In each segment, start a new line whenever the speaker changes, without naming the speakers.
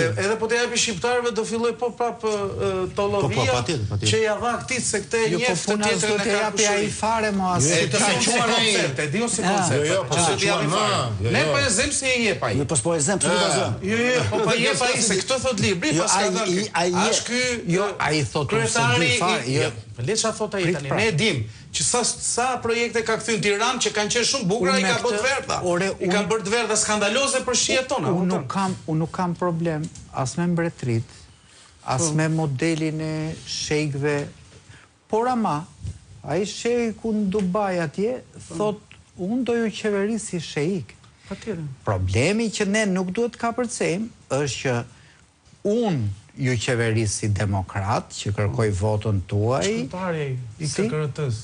Edhe po të japi shqiptarëve do filloj po prap tollovia që ja dha këtij se këtë e njeh të tjetrën e japi ai fare mo as. E di si koncept. Ne po e zëm se i jep ai.
Po po e zëm çfarë do zëm.
Jo, po jep ai se këtë thot libri, pas ka dhënë. As ky,
jo, ai thotë se di fare, jo.
Le çfarë thot ai tani? Ne e dim që sa projekte ka kthyr në Tiranë që kanë qenë shumë bukura, i ka bërë të verdha. I ka bërë të verdha skandaloze për shihet tona.
Unë nuk kam problem as me mbretërit, as me modelin e shejkëve, por ama, ai shejku në Dubai atje thot unë do ju qeverisi shejk. Problemi që ne nuk duhet ka përcejmë është që unë ju qeverisi demokrat që kërkoj votën tuaj.
Shkëtari i KKRT-s.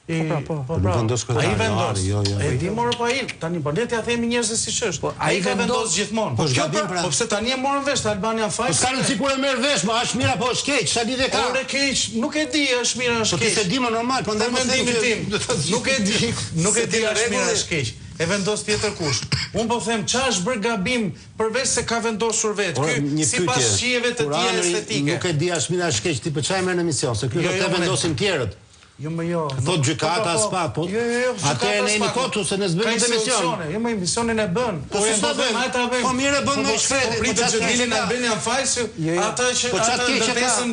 Po, vendos këtë.
Ai vendos. E di morë po ai. Tani po le t'ja themi njerëzve siç është. Ai ka vendos gjithmonë. Po pse tani e morën vesh Albania faj?
Po s'ka rëndësi kur e merr vesh, ma është mirë apo është keq? Sa lidhje ka?
Ore keq, nuk e di, është mirë është keq.
Po ti se di më normal, prandaj më
mendimin tim. Nuk e di, është mirë është keq. E vendos tjetër kush. Unë po them çfarë është bërë gabim përveç se ka vendosur vetë. Ky sipas shijeve të tjera estetike.
Nuk e di as mirë as keq, ti po çaj merr në emision, se ky do të vendosin tjerët.
Jo më jo.
Thot gjykata spa, po. Atëherë ne jemi kotu se ne s'bëjmë emision.
Jo më emisionin e bën.
Po s'e bën. Po mirë e bën më shkret.
Po pritet që dilin Albanian Fajs, ata që ata ndërtesën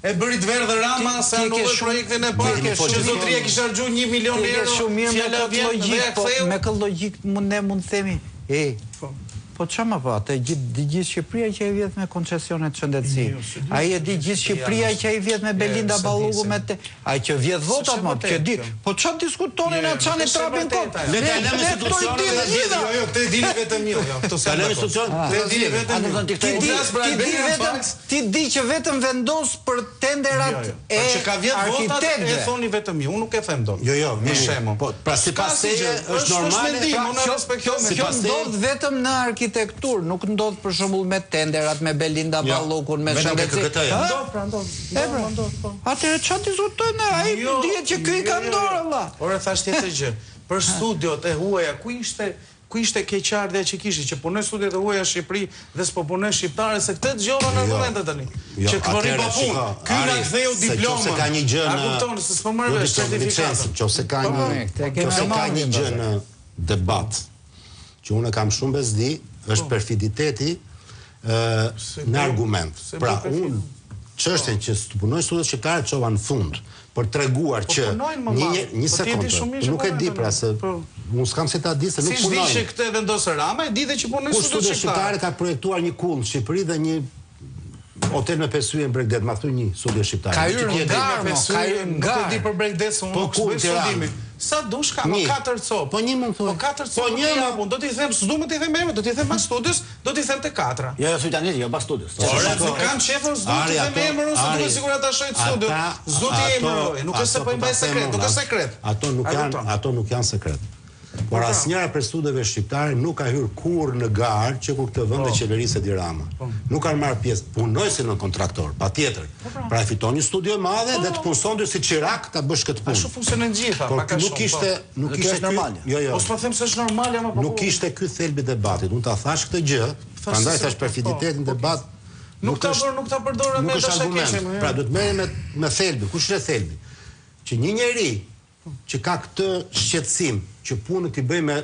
e bëri të verdhë Rama sa anulloi projektin e parë. Që zotëria kishte harxuar 1 milion euro.
Shumë mirë me këtë logjik ne mund të themi. Po çama po, atë gjithë Shqipëria që i vjet me koncesionet shëndetësi. Ai e di gjithë Shqipëria që i vjet me Belinda Balluku me ai që vjet votat më që di. Po çfarë diskutonin atë çanë trapin kot?
Le të lëmë institucionin.
Jo, këtë dini vetëm jo, këto sa.
Lëmë institucion.
Këtë dini vetëm.
Ti di që vetëm vendos për tenderat e
që ka vjet votat e thoni vetëm ju, unë nuk e them dot.
Jo,
me shembull.
Po, pra sipas seje është normale,
unë respektoj me
kjo ndodh vetëm në arkitektur, nuk ndodh për shembull me tenderat me Belinda Ballukun, me shëndetësi.
Ndodh.
Atëherë çfarë diskutojnë? Ai dihet që ky i ka dorë valla.
Ora thash tjetër gjë. Për studiot e huaja ku ishte keqardhja që kishte që punoi studiot e huaja në Shqipëri dhe s'po punoi shqiptare se këtë dëgjova në argumente tani. Që të bëri pa punë. Ky na ktheu diplomën.
Se ka një gjë në.
A kupton se s'po marr vesh certifikatën.
Nëse ka një gjë në debat që unë kam shumë bezdi, është perfiditeti në argument. Pra, unë çështjen që të punoj studiot shqiptare çova në fund për treguar që një sekondë, nuk e di pra se unë s'kam se ta di se nuk punoj.
Si di që këtë vendosë Rama, e di dhe që punoj
studiot shqiptare ka projektuar një kull në Shqipëri dhe një hotel me 5 yje në Bregdet, ma thuj një studio shqiptare.
Ka hyrë në garë,
nuk e di për Bregdet, se unë nuk shpej studimi. Sa dush ka më 4 copë.
Po një mund thuj.
Po 4 copë një japun, do t'i them, s'du më t'i them emër, do t'i them pas studios, do t'i them të 4.
Jo, thuj tani, jo pas studios.
Se kam qefën, s'du t'i them emër, se du me sigurat ta shojt studio. S'du t'i emër, nuk është se po i mbaj sekret, nuk është sekret.
Ato nuk janë sekret. Por asnjëra për studieve shqiptare nuk ka hyrë kurrë në garë që kur këtë vend e qeverisë Edi Rama. Nuk kanë marrë pjesë, punojse në kontraktor, patjetër. Pra e fiton një studio madhe dhe të punson si Çirak ta bësh këtë punë.
Ashtu funksionon gjitha,
pa ka shumë. Nuk ishte normale. Jo.
Po s'po them se është normale, ama po.
Nuk ishte ky thelbi i debatit. Unë ta thash këtë gjë, prandaj thash perfiditetin debat.
Nuk ta përdorë me
argument. Pra duhet merrem me thelbi. Kush është thelbi? Që një njeri që ka këtë shqetësim që punën t'i bëj me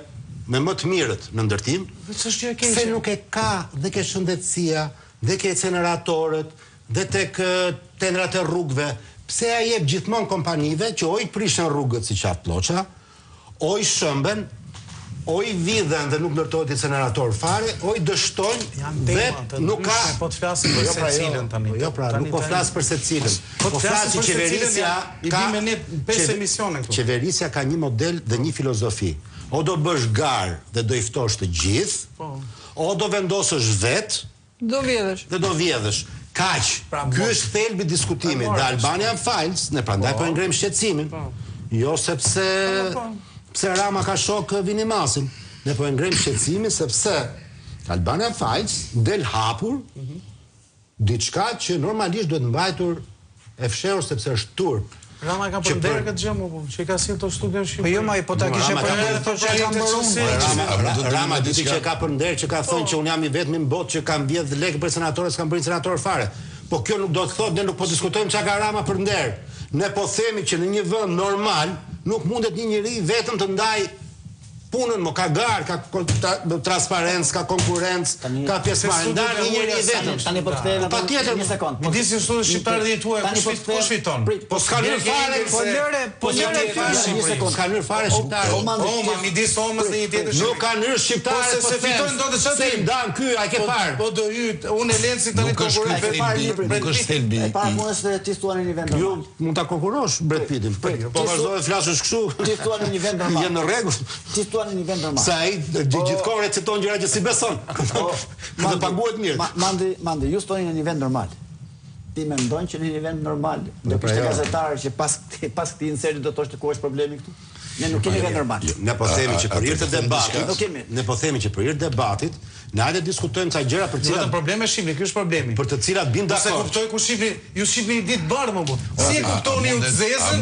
më të mirët në ndërtim, se nuk e ka dhe ke shëndetësia, dhe ke inceneratorët, dhe tek tendrat e rrugëve, pse a jep gjithmonë kompanive që o i prishën rrugët si qatë ploqa, o i shëmben, o i vidhen dhe nuk ndërtohet incenerator fare, o i dështojnë dhe nuk ka...
Po të flasim për se cilën tani.
Jo, pra, nuk po flasë për se cilën. Po flasë që qeverisja ka... Qeverisja ka një model dhe një filozofi. O do bësh garë dhe do iftosh të gjithë, o do vendosësh vetë, dhe do vjedhësh. Kaq, ky është thelbi diskutimit. Dhe Albanian Files, ne prandaj po ngrem shqetësimin. Jo sepse... Pse Rama ka shok Vinimasin. Ne po e ngrem shqetësimin sepse Albanian Files del hapur diçka që normalisht duhet mbajtur e fshehur sepse është turp.
Rama ka për nder këtë gjë, që ka sill të studion Shqipëri.
Po jo, ma po ta kishe për nder të që ka bërë.
Rama diçka që ka për nder, që ka thënë që unë jam i vetmi në botë që kam vjedh lekë për senatorë, s'kam bërë senator fare. Po kjo nuk do të thotë, ne nuk po diskutojmë çka ka Rama për nder. Ne po themi që në një vend normal nuk mundet një njeri vetëm të ndaj punën, ka garë, ka transparencë, ka konkurencë, ka pjesëmarrje. Ndar një njeri vetëm.
Tani po të kthehemi patjetër një sekond.
Midis studios shqiptar dhe tuaj, kush fiton?
Po s'ka hyrë fare, po lëre
një sekond.
S'ka hyrë fare shqiptar.
Oma midis Omës dhe një tjetër.
Nuk kanë hyrë shqiptarë,
se fitojnë dot çfarë?
Se ndan ky, ai ke parë.
Po do hyj, unë Lenci tani konkurrent
Nuk është thelbi. Para punës se ti thua në një vend normal.
Jo, mund ta konkurosh Brad Pittin. Po vazhdoj të flasësh kështu.
Ti thua në një vend normal.
Je në rregull.
Ti thua në një vend normal.
Sa ai gjithkohë reciton gjëra që si beson. Do paguhet mirë.
Mandi, ju stoni në një vend normal. Ti mendon që në një vend normal do kishte gazetarë që pas këtij inseri do të thoshte ku është problemi këtu? Ne nuk kemi vend normal.
Ne po themi që për hir të debatit, ne po themi që për hir të debatit, ne hajde diskutojmë ca gjëra për cilat
problemi është Shqipëri, ky është problemi.
Për të cilat bin dakord.
Se kuptoj ku shihni, ju shihni një ditë bardhë më. Si e kuptoni ju të zezën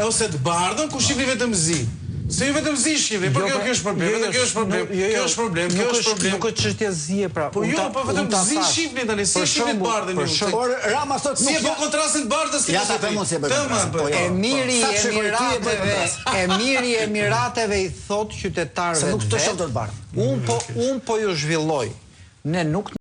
ose të bardhën ku shihni vetëm zi? Se ju vetëm zi shihni, por kjo është problem, kjo është problem. Kjo është problem, kjo është problem.
Nuk është çështje zie pra.
Po jo, po vetëm zi shihni tani, si shihni të bardhën ju.
Por Rama thotë
si e po kontrastin të bardhës.
Ja ta them se bëj.
Emiri i Emirateve i thot qytetarëve
se nuk të shoh të bardhë.
Un po ju zhvilloj. Ne nuk